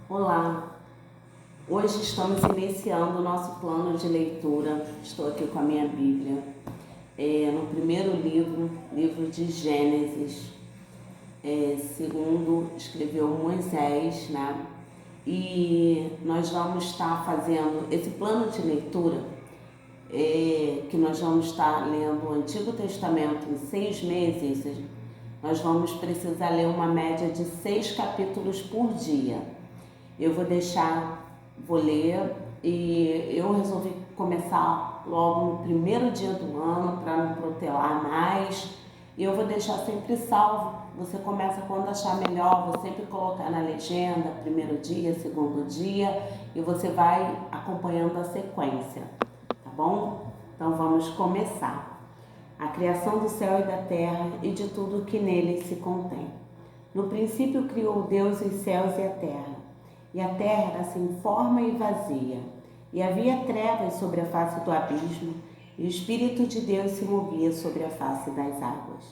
Olá, hoje estamos iniciando o nosso plano de leitura. Estou aqui com a minha Bíblia, no primeiro livro de Gênesis, segundo escreveu Moisés, né? E nós vamos estar fazendo esse plano de leitura, que nós vamos estar lendo o Antigo Testamento em 6 meses. Nós vamos precisar ler uma média de 6 capítulos por dia. Eu vou ler e eu resolvi começar logo no primeiro dia do ano para não protelar mais. E eu vou deixar sempre salvo. Você começa quando achar melhor, vou sempre colocar na legenda, primeiro dia, segundo dia, e você vai acompanhando a sequência, tá bom? Então vamos começar. A criação do céu e da terra e de tudo que neles se contém. No princípio criou Deus os céus e a terra era sem forma e vazia, e havia trevas sobre a face do abismo, e o Espírito de Deus se movia sobre a face das águas.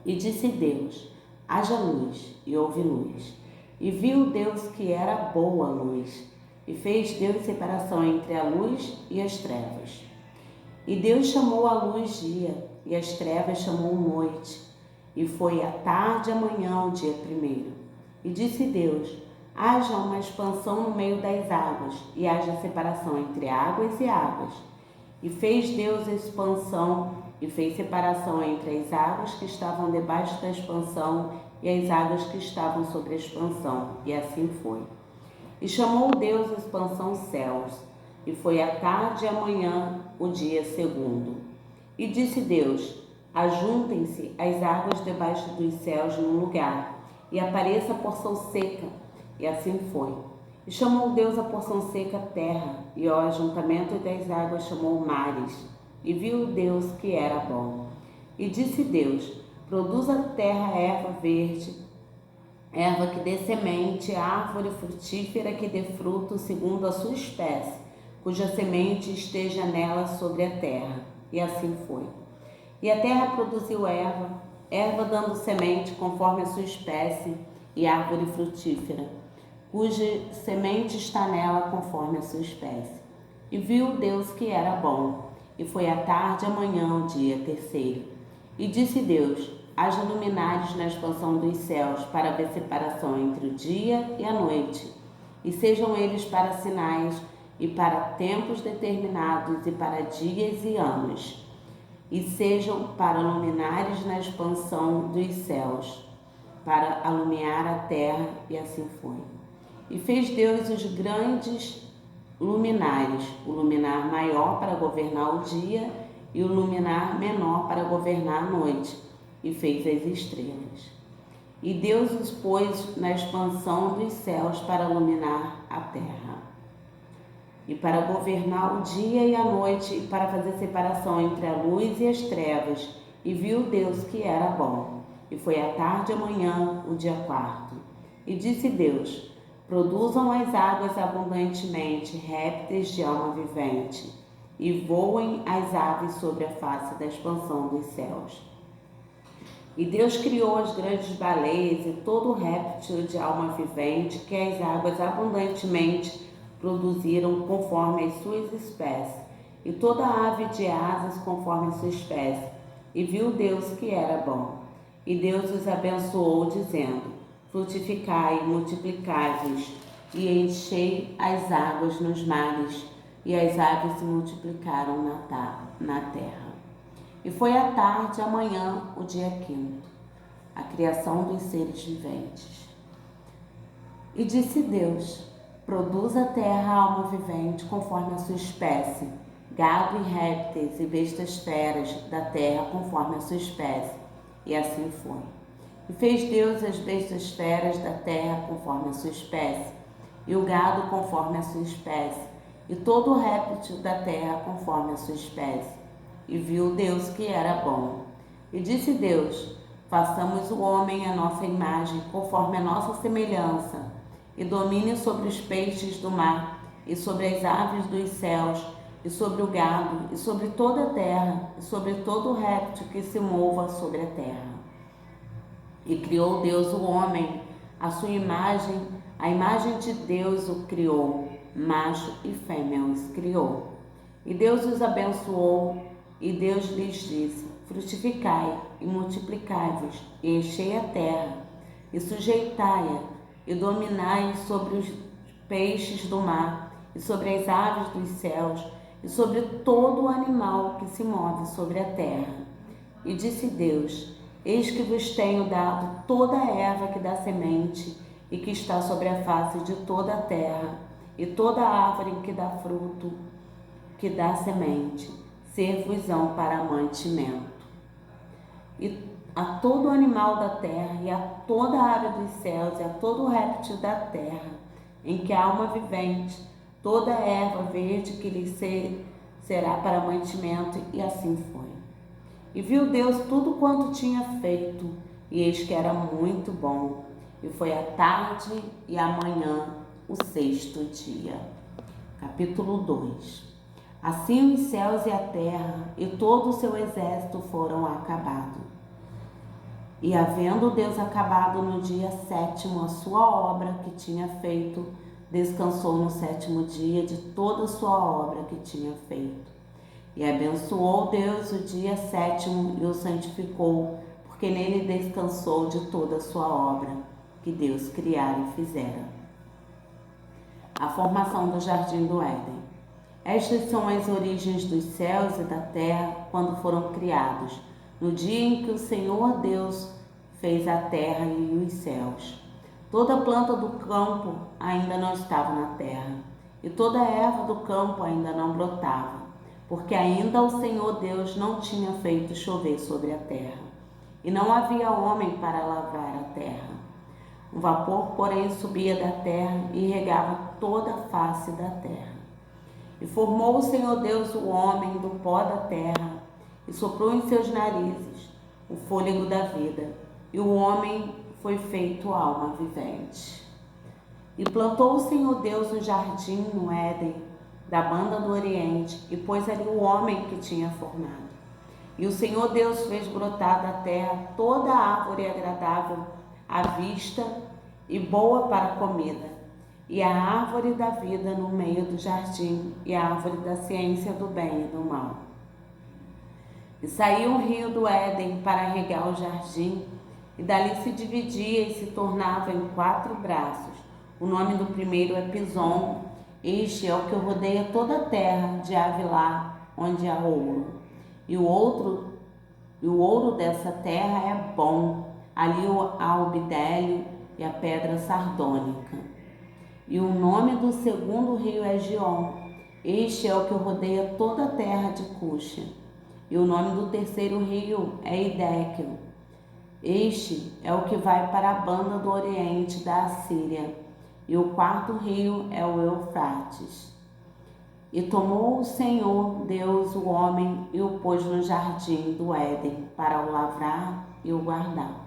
E disse Deus: haja luz, e houve luz. E viu Deus que era boa a luz, e fez Deus separação entre a luz e as trevas. E Deus chamou a luz dia, e as trevas chamou noite. E foi a tarde e a manhã o dia primeiro. E disse Deus: haja uma expansão no meio das águas, e haja separação entre águas e águas. E fez Deus a expansão, e fez separação entre as águas que estavam debaixo da expansão e as águas que estavam sobre a expansão, e assim foi. E chamou Deus a expansão céus, e foi a tarde e a manhã o dia segundo. E disse Deus: ajuntem-se as águas debaixo dos céus num lugar, e apareça a porção seca. E assim foi. E chamou Deus a porção seca terra, e ao ajuntamento das águas chamou mares. E viu Deus que era bom. E disse Deus: produz a terra erva verde, erva que dê semente, árvore frutífera que dê fruto segundo a sua espécie, cuja semente esteja nela sobre a terra. E assim foi. E a terra produziu erva dando semente conforme a sua espécie, e árvore frutífera, cuja semente está nela conforme a sua espécie. E viu Deus que era bom, e foi a tarde e a manhã o dia terceiro. E disse Deus: haja luminares na expansão dos céus, para ver separação entre o dia e a noite, e sejam eles para sinais, e para tempos determinados, e para dias e anos, e sejam para luminares na expansão dos céus, para alumiar a terra. E assim foi. E fez Deus os grandes luminares, o luminar maior para governar o dia e o luminar menor para governar a noite, e fez as estrelas. E Deus os pôs na expansão dos céus para iluminar a terra, e para governar o dia e a noite, e para fazer separação entre a luz e as trevas. E viu Deus que era bom. E foi a tarde e a manhã o dia quarto. E disse Deus: produzam as águas abundantemente répteis de alma vivente, e voem as aves sobre a face da expansão dos céus. E Deus criou as grandes baleias e todo réptil de alma vivente que as águas abundantemente produziram conforme as suas espécies, e toda ave de asas conforme a sua espécie. E viu Deus que era bom. E Deus os abençoou, dizendo: frutificai e multiplicai-vos, e enchei as águas nos mares, e as aves se multiplicaram na terra. E foi a tarde e a manhã o dia quinto, a criação dos seres viventes. E disse Deus: produz a terra alma vivente conforme a sua espécie, gado e répteis e bestas feras da terra conforme a sua espécie. E assim foi. E fez Deus as bestas feras da terra conforme a sua espécie, e o gado conforme a sua espécie, e todo o réptil da terra conforme a sua espécie. E viu Deus que era bom. E disse Deus: façamos o homem à nossa imagem, conforme a nossa semelhança, e domine sobre os peixes do mar, e sobre as aves dos céus, e sobre o gado, e sobre toda a terra, e sobre todo o réptil que se mova sobre a terra. E criou Deus o homem a imagem de Deus o criou, macho e fêmea os criou. E Deus os abençoou, e Deus lhes disse: frutificai e multiplicai-vos, e enchei a terra, e sujeitai-a, e dominai sobre os peixes do mar, e sobre as aves dos céus, e sobre todo o animal que se move sobre a terra. E disse Deus: eis que vos tenho dado toda a erva que dá semente, e que está sobre a face de toda a terra, e toda a árvore que dá fruto, que dá semente, ser-vos-ão para mantimento. E a todo animal da terra, e a toda ave dos céus, e a todo réptil da terra, em que há alma vivente, toda erva verde que lhe será para mantimento, e assim foi. E viu Deus tudo quanto tinha feito, e eis que era muito bom. E foi a tarde e a manhã, o sexto dia. Capítulo 2. Assim os céus e a terra e todo o seu exército foram acabados. E havendo Deus acabado no dia sétimo a sua obra que tinha feito, descansou no sétimo dia de toda a sua obra que tinha feito. E abençoou Deus o dia sétimo e o santificou, porque nele descansou de toda a sua obra que Deus criara e fizera. A formação do jardim do Éden. Estas são as origens dos céus e da terra quando foram criados, no dia em que o Senhor Deus fez a terra e os céus. Toda planta do campo ainda não estava na terra, e toda erva do campo ainda não brotava, porque ainda o Senhor Deus não tinha feito chover sobre a terra, e não havia homem para lavrar a terra. Um vapor, porém, subia da terra e regava toda a face da terra. E formou o Senhor Deus o homem do pó da terra, e soprou em seus narizes o fôlego da vida, e o homem foi feito alma vivente. E plantou o Senhor Deus um jardim no Éden, da banda do Oriente, e pôs ali o homem que tinha formado. E o Senhor Deus fez brotar da terra toda a árvore agradável à vista e boa para a comida, e a árvore da vida no meio do jardim, e a árvore da ciência do bem e do mal. E saiu um rio do Éden para regar o jardim, e dali se dividia e se tornava em 4 braços. O nome do primeiro é Pison. Este é o que rodeia toda a terra de Havilá, onde há ouro. E o ouro dessa terra é bom. Ali há o bidélio e a pedra sardônica. E o nome do segundo rio é Gion. Este é o que rodeia toda a terra de Cuxa. E o nome do terceiro rio é Hiddekel. Este é o que vai para a banda do oriente da Assíria. E o quarto rio é o Eufrates. E tomou o Senhor Deus o homem e o pôs no jardim do Éden para o lavrar e o guardar.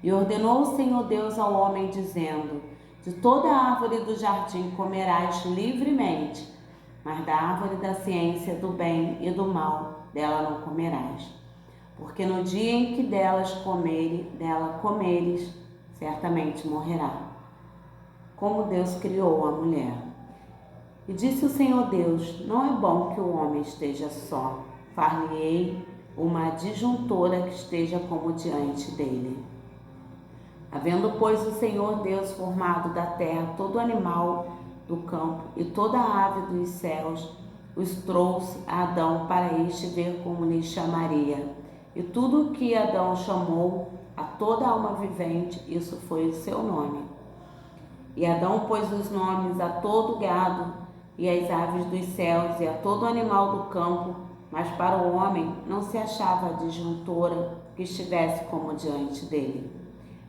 E ordenou o Senhor Deus ao homem, dizendo: de toda a árvore do jardim comerás livremente, mas da árvore da ciência do bem e do mal dela não comerás. Porque no dia em que dela comeres, certamente morrerá. Como Deus criou a mulher. E disse o Senhor Deus: não é bom que o homem esteja só. Far-lhe-ei uma adjuntora que esteja como diante dele. Havendo, pois, o Senhor Deus formado da terra todo animal do campo e toda ave dos céus, os trouxe a Adão para este ver como lhe chamaria. E tudo o que Adão chamou a toda alma vivente, isso foi o seu nome. E Adão pôs os nomes a todo gado e às aves dos céus e a todo animal do campo, mas para o homem não se achava adjuntora que estivesse como diante dele.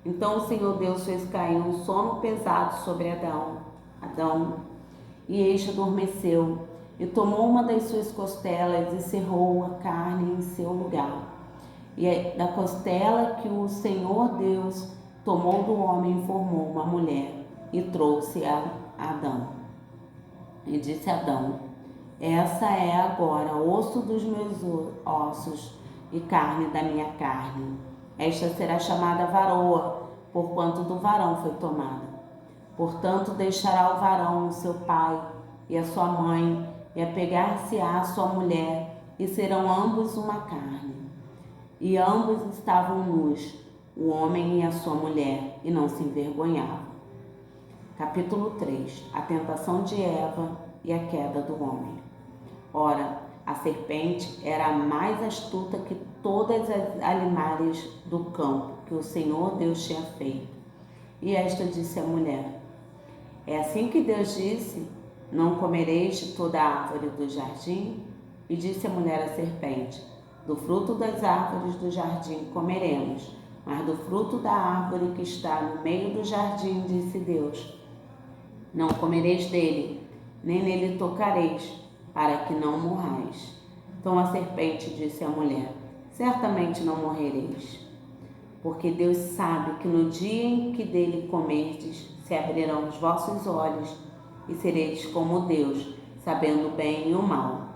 Então o Senhor Deus fez cair um sono pesado sobre Adão, e este adormeceu, e tomou uma das suas costelas e cerrou a carne em seu lugar. E da costela que o Senhor Deus tomou do homem formou uma mulher, e trouxe a Adão. E disse Adão: essa é agora osso dos meus ossos e carne da minha carne. Esta será chamada varoa, porquanto do varão foi tomada. Portanto, deixará o varão o seu pai e a sua mãe, e apegar-se-á à sua mulher, e serão ambos uma carne. E ambos estavam nus, o homem e a sua mulher, e não se envergonhavam. Capítulo 3. A tentação de Eva e a queda do homem. Ora, a serpente era a mais astuta que todas as animais do campo que o Senhor Deus tinha feito. E esta disse à mulher: é assim que Deus disse: não comereis de toda a árvore do jardim? E disse a mulher à serpente: do fruto das árvores do jardim comeremos, mas do fruto da árvore que está no meio do jardim, disse Deus: não comereis dele, nem nele tocareis, para que não morrais. Então a serpente disse à mulher: certamente não morrereis, porque Deus sabe que no dia em que dele comerdes, se abrirão os vossos olhos, e sereis como Deus, sabendo o bem e o mal.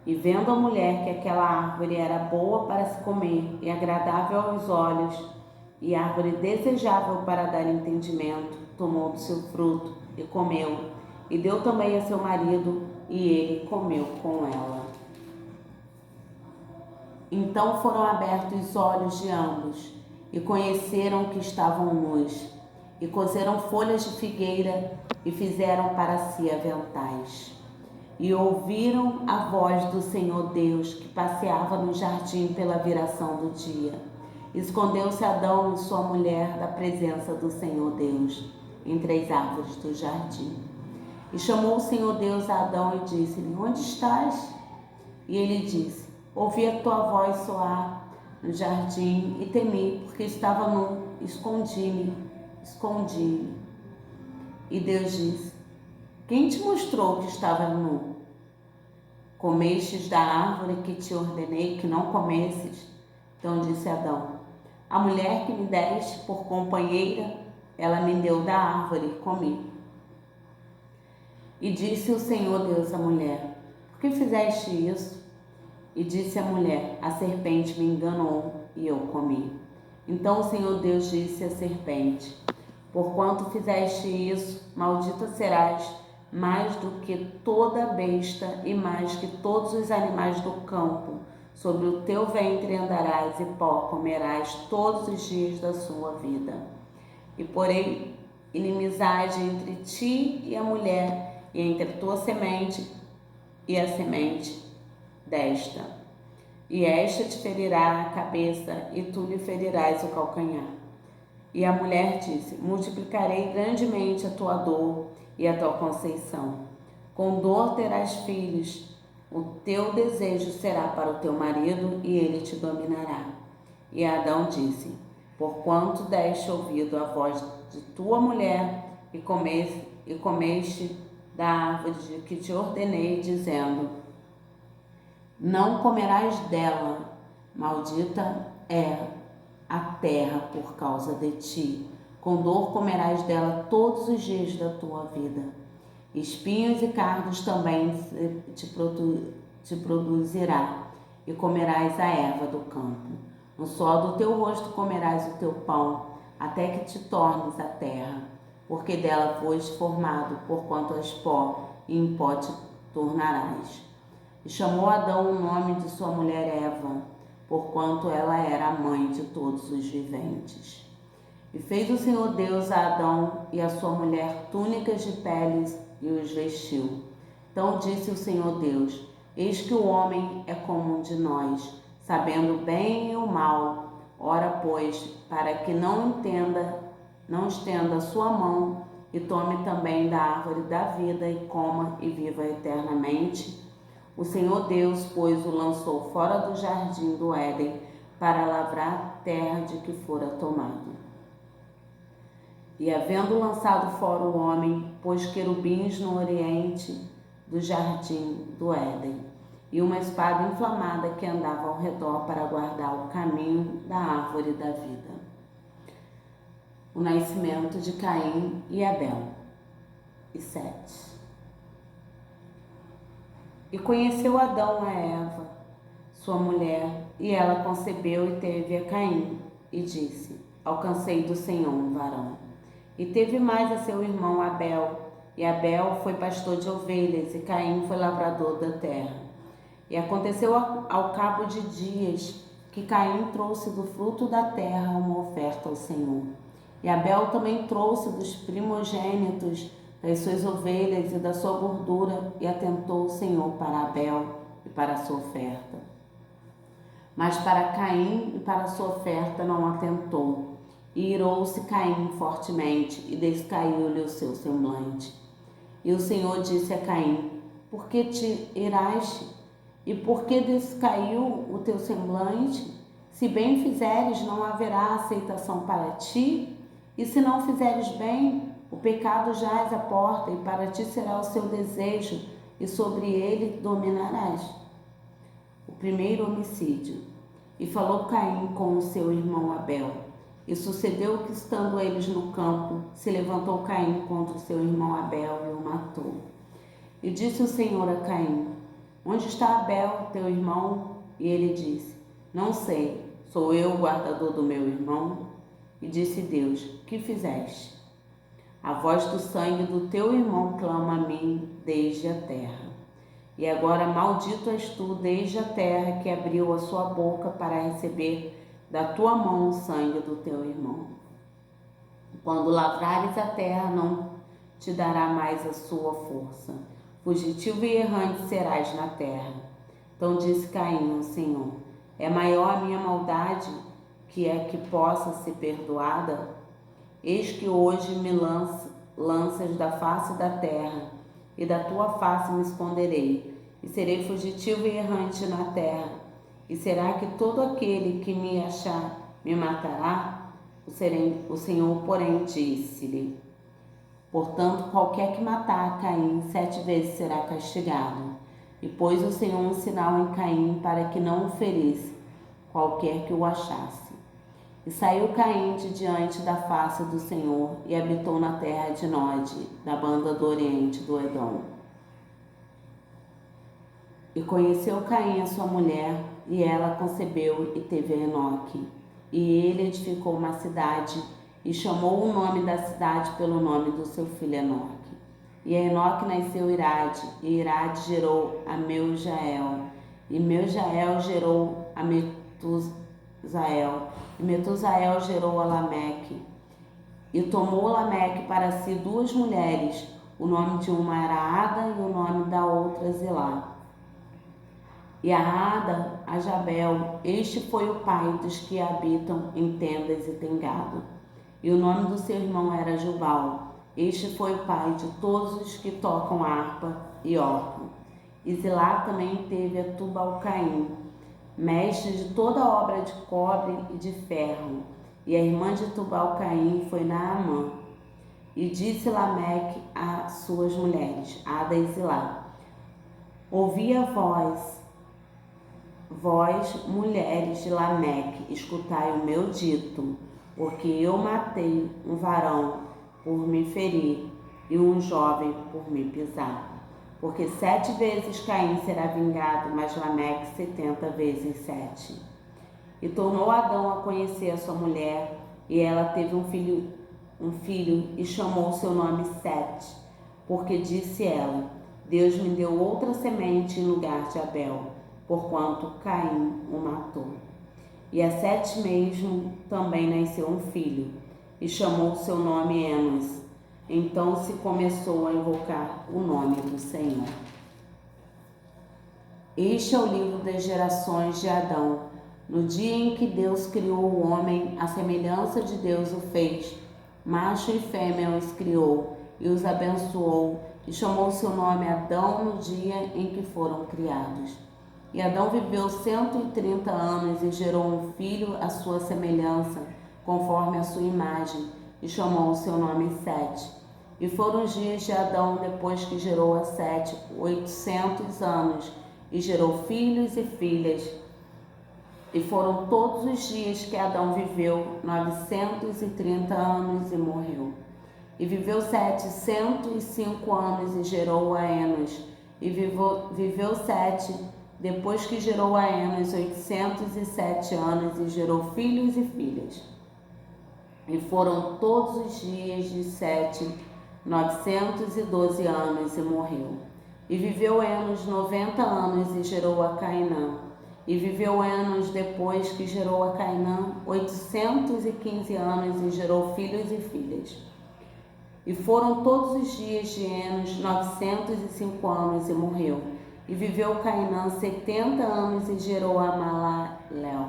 E vendo a mulher que aquela árvore era boa para se comer, e agradável aos olhos, e árvore desejável para dar entendimento, tomou do seu fruto e comeu, e deu também a seu marido, e ele comeu com ela. Então foram abertos os olhos de ambos, e conheceram que estavam nus, e coseram folhas de figueira, e fizeram para si aventais. E ouviram a voz do Senhor Deus, que passeava no jardim pela viração do dia. Escondeu-se Adão e sua mulher da presença do Senhor Deus, entre as árvores do jardim. E chamou o Senhor Deus a Adão e disse-lhe: onde estás? E ele disse: ouvi a tua voz soar no jardim e temi, porque estava nu, escondi-me. E Deus disse: quem te mostrou que estava nu? Comestes da árvore que te ordenei que não comesses? Então disse Adão: a mulher que me deste por companheira, ela me deu da árvore e comi. E disse o Senhor Deus à mulher: por que fizeste isso? E disse a mulher: a serpente me enganou e eu comi. Então o Senhor Deus disse à serpente: porquanto fizeste isso, maldita serás mais do que toda besta e mais que todos os animais do campo. Sobre o teu ventre andarás e pó comerás todos os dias da sua vida. E porém inimizade entre ti e a mulher, e entre a tua semente e a semente desta. E esta te ferirá a cabeça, e tu lhe ferirás o calcanhar. E a mulher disse: multiplicarei grandemente a tua dor e a tua conceição. Com dor terás filhos, o teu desejo será para o teu marido, e ele te dominará. E Adão disse: porquanto deste ouvido à voz de tua mulher, e comeste da árvore de que te ordenei, dizendo: não comerás dela, maldita é a terra por causa de ti. Com dor comerás dela todos os dias da tua vida. Espinhos e cardos também te produzirá, e comerás a erva do campo. No suor do teu rosto comerás o teu pão, até que te tornes a terra, porque dela foste formado, porquanto és pó, e em pó te tornarás. E chamou Adão o nome de sua mulher Eva, porquanto ela era a mãe de todos os viventes. E fez o Senhor Deus a Adão e a sua mulher túnicas de peles e os vestiu. Então disse o Senhor Deus: eis que o homem é como um de nós, sabendo o bem e o mal. Ora, pois, para que não estenda a sua mão e tome também da árvore da vida e coma e viva eternamente. O Senhor Deus, pois, o lançou fora do jardim do Éden para lavrar a terra de que fora tomado. E havendo lançado fora o homem, pôs querubins no oriente do jardim do Éden, e uma espada inflamada que andava ao redor para guardar o caminho da árvore da vida. O nascimento de Caim e Abel. E 7. E conheceu Adão a Eva, sua mulher, e ela concebeu e teve a Caim, e disse: alcancei do Senhor um varão. E teve mais a seu irmão Abel, e Abel foi pastor de ovelhas, e Caim foi lavrador da terra. E aconteceu ao cabo de dias que Caim trouxe do fruto da terra uma oferta ao Senhor. E Abel também trouxe dos primogênitos das suas ovelhas e da sua gordura, e atentou o Senhor para Abel e para a sua oferta. Mas para Caim e para a sua oferta não atentou. E irou-se Caim fortemente, e descaiu-lhe o seu semblante. E o Senhor disse a Caim: por que te iraste? E por que descaiu o teu semblante? Se bem fizeres, não haverá aceitação para ti, e se não fizeres bem, o pecado jaz à porta, e para ti será o seu desejo, e sobre ele dominarás. O primeiro homicídio. E falou Caim com o seu irmão Abel. E sucedeu que, estando eles no campo, se levantou Caim contra o seu irmão Abel e o matou. E disse o Senhor a Caim: onde está Abel, teu irmão? E ele disse: não sei, sou eu o guardador do meu irmão? E disse Deus: que fizeste? A voz do sangue do teu irmão clama a mim desde a terra. E agora maldito és tu desde a terra, que abriu a sua boca para receber da tua mão o sangue do teu irmão. Quando lavrares a terra, não te dará mais a sua força. Fugitivo e errante serás na terra. Então disse Caim ao Senhor: é maior a minha maldade que é que possa ser perdoada? Eis que hoje me lanças da face da terra, e da tua face me esconderei, e serei fugitivo e errante na terra. E será que todo aquele que me achar me matará? O Senhor, porém, disse-lhe: portanto, qualquer que matar Caim 7 vezes será castigado. E pôs o Senhor um sinal em Caim para que não o ferisse qualquer que o achasse. E saiu Caim de diante da face do Senhor e habitou na terra de Nod, da banda do oriente do Edom. E conheceu Caim a sua mulher, e ela concebeu e teve Enoque. E ele edificou uma cidade e chamou o nome da cidade pelo nome do seu filho Enoque. E a Enoque nasceu Irade, e Irade gerou a Meujael, e Meujael gerou a Metusael, e Metusael gerou a Lameque. E tomou Lameque para si 2 mulheres, o nome de uma era Ada e o nome da outra Zilá. E a Ada, a Jabel, este foi o pai dos que habitam em tendas e tem gado. E o nome do seu irmão era Jubal, este foi o pai de todos os que tocam harpa e órgão. E Zilá também teve a Tubal-Caim, mestre de toda obra de cobre e de ferro. E a irmã de Tubal-Caim foi Naamã. E disse Lameque a suas mulheres, Ada e Zilá: ouvi a vós, mulheres de Lameque, escutai o meu dito, porque eu matei um varão por me ferir e um jovem por me pisar. Porque 7 vezes Caim será vingado, mas Lameque 70 vezes 7. E tornou Adão a conhecer a sua mulher, e ela teve um filho e chamou seu nome Sete, porque disse ela: Deus me deu outra semente em lugar de Abel, porquanto Caim o matou. E a Sete mesmo também nasceu um filho, e chamou seu nome Enos. Então se começou a invocar o nome do Senhor. Este é o livro das gerações de Adão. No dia em que Deus criou o homem, a semelhança de Deus o fez. Macho e fêmea os criou e os abençoou, e chamou seu nome Adão no dia em que foram criados. E Adão viveu 130 anos e gerou um filho à sua semelhança, conforme a sua imagem, e chamou o seu nome Sete. E foram os dias de Adão, depois que gerou a Sete, 800 anos, e gerou filhos e filhas. E foram todos os dias que Adão viveu, 930 anos, e morreu. E viveu Sete 105 anos e gerou a Enos. E viveu Sete, depois que gerou a Enos, 807 anos, e gerou filhos e filhas. E foram todos os dias de Sete 912 anos, e morreu. E viveu Enos 90 anos e gerou a Cainã. E viveu Enos, depois que gerou a Cainã, 815 anos e gerou filhos e filhas. E foram todos os dias de Enos 905 anos e morreu. E viveu Cainã 70 anos e gerou a Maalalel.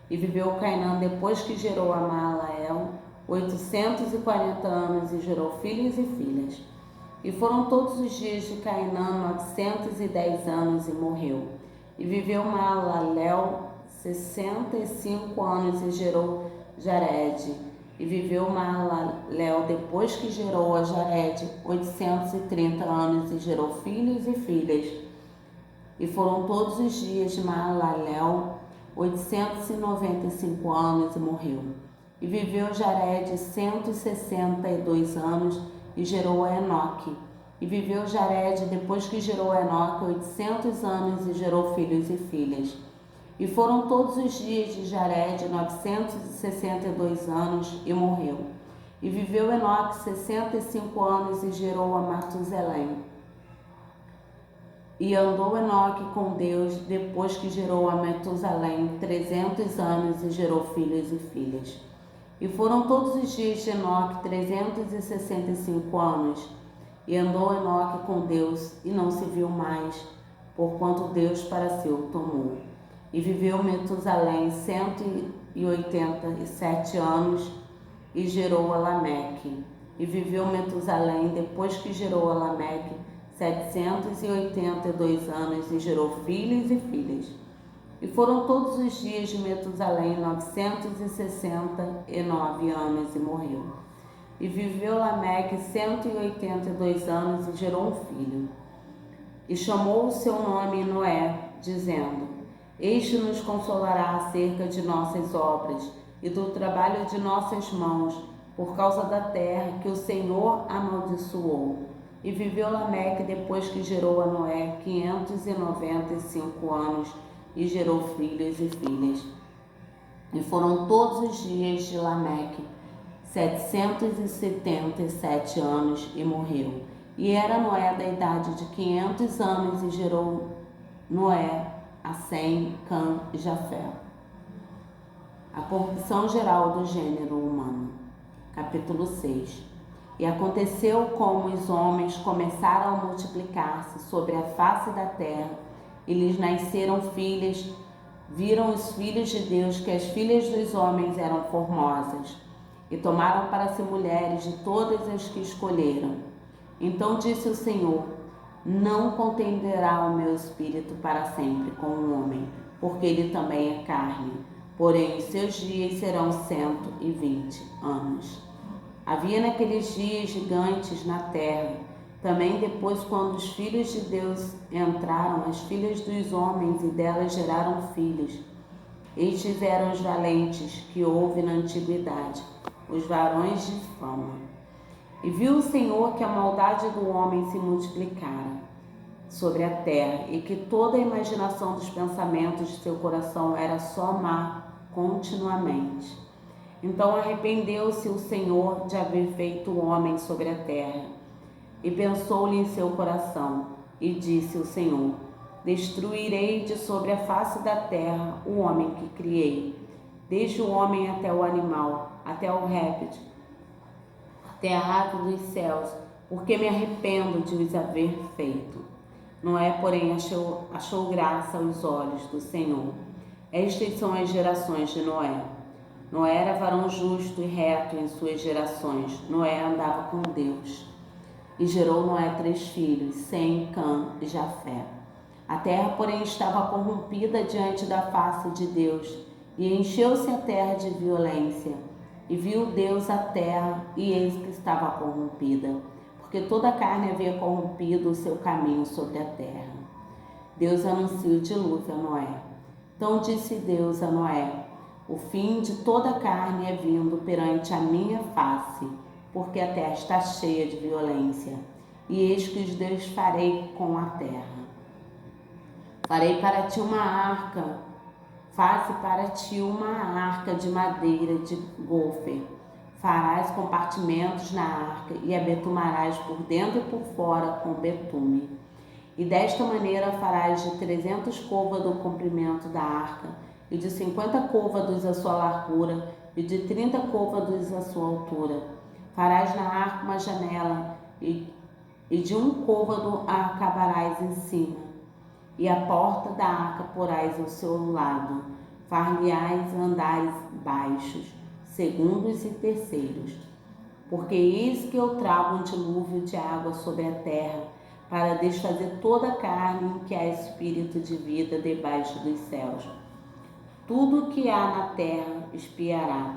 E viveu Cainã, depois que gerou a Maalalel, 840 anos e gerou filhos e filhas. E foram todos os dias de Cainã 910 anos e morreu. E viveu Maalalel 65 anos e gerou Jared. E viveu Maalalel, depois que gerou a Jared, 830 anos e gerou filhos e filhas. E foram todos os dias de Maalalel 895 anos e morreu. E viveu Jared 162 anos e gerou a Enoque. E viveu Jared, depois que gerou a Enoque, 800 anos e gerou filhos e filhas. E foram todos os dias de Jared 962 anos e morreu. E viveu Enoque 65 anos e gerou a Matusalém. E andou Enoque com Deus, depois que gerou a Matusalém 300 anos e gerou filhos e filhas. E foram todos os dias de Enoque 365 anos. E andou Enoque com Deus, e não se viu mais, porquanto Deus para si o tomou. E viveu Metusalém 187 anos, e gerou a Lameque. E viveu Metusalém, depois que gerou a Lameque, 782 anos, e gerou filhos e filhas. E foram todos os dias de Metusalém 969 anos, e morreu. E viveu Lameque 182 anos e gerou um filho. E chamou o seu nome Noé, dizendo: Este nos consolará acerca de nossas obras e do trabalho de nossas mãos, por causa da terra que o Senhor amaldiçoou. E viveu Lameque, depois que gerou a Noé, 595 anos e gerou filhos e filhas. E foram todos os dias de Lameque 777 anos e morreu. E era Noé da idade de 500 anos e gerou Noé a Sem, Cã e Jafé. A corrupção geral do gênero humano. Capítulo 6. E aconteceu como os homens começaram a multiplicar-se sobre a face da terra, e lhes nasceram filhas, viram os filhos de Deus que as filhas dos homens eram formosas, e tomaram para si mulheres de todas as que escolheram. Então disse o Senhor: Não contenderá o meu espírito para sempre com o homem, porque ele também é carne, porém os seus dias serão 120 anos. Havia naqueles dias gigantes na terra. Também depois, quando os filhos de Deus entraram, as filhas dos homens, e delas geraram filhos. Estes eram os valentes que houve na antiguidade, os varões de fama. E viu o Senhor que a maldade do homem se multiplicara sobre a terra, e que toda a imaginação dos pensamentos de seu coração era só má continuamente. Então arrependeu-se o Senhor de haver feito o homem sobre a terra, e pensou-lhe em seu coração, e disse o Senhor: Destruirei de sobre a face da terra o homem que criei, desde o homem até o animal, até o réptil, até a ave dos céus, porque me arrependo de os haver feito. Noé, porém, achou graça aos olhos do Senhor. Estas são as gerações de Noé. Noé era varão justo e reto em suas gerações. Noé andava com Deus. E gerou Noé 3 filhos, Sem, Cã e Jafé. A terra, porém, estava corrompida diante da face de Deus, e encheu-se a terra de violência. E viu Deus a terra, e eis que estava corrompida, porque toda a carne havia corrompido o seu caminho sobre a terra. Deus anuncia o dilúvio a Noé. Então disse Deus a Noé: O fim de toda a carne é vindo perante a minha face, porque a terra está cheia de violência. E eis que os Deus farei com a terra. Farei para ti uma arca, faze para ti uma arca de madeira de gofer. Farás compartimentos na arca e a betumarás por dentro e por fora com betume. E desta maneira farás de 300 côvados o comprimento da arca, e de 50 côvados a sua largura, e de 30 côvados a sua altura. Farás na arca uma janela, e de 1 côvado a acabarás em cima, e a porta da arca porás ao seu lado. Far-lhe-ás andares baixos, segundos e terceiros. Porque eis que eu trago um dilúvio de água sobre a terra, para desfazer toda a carne em que há espírito de vida debaixo dos céus. Tudo o que há na terra expiará.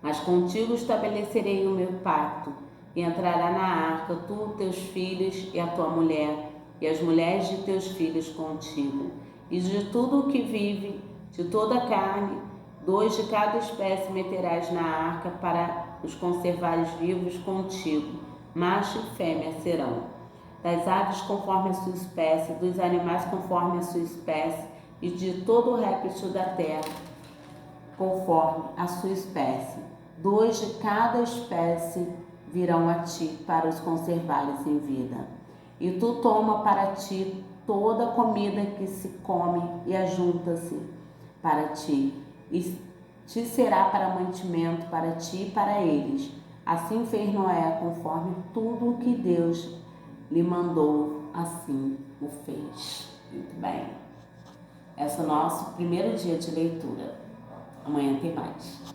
Mas contigo estabelecerei o meu pacto, e entrará na arca tu, teus filhos e a tua mulher, e as mulheres de teus filhos contigo. E de tudo o que vive, de toda a carne, 2 de cada espécie meterás na arca para os conservares vivos contigo, macho e fêmea serão. Das aves conforme a sua espécie, dos animais conforme a sua espécie, e de todo o réptil da terra conforme a sua espécie. 2 de cada espécie virão a ti para os conservares em vida. E tu toma para ti toda a comida que se come e ajunta-se para ti, e te será para mantimento para ti e para eles. Assim fez Noé, conforme tudo o que Deus lhe mandou, assim o fez. Muito bem. Esse é o nosso primeiro dia de leitura. Amanhã tem mais.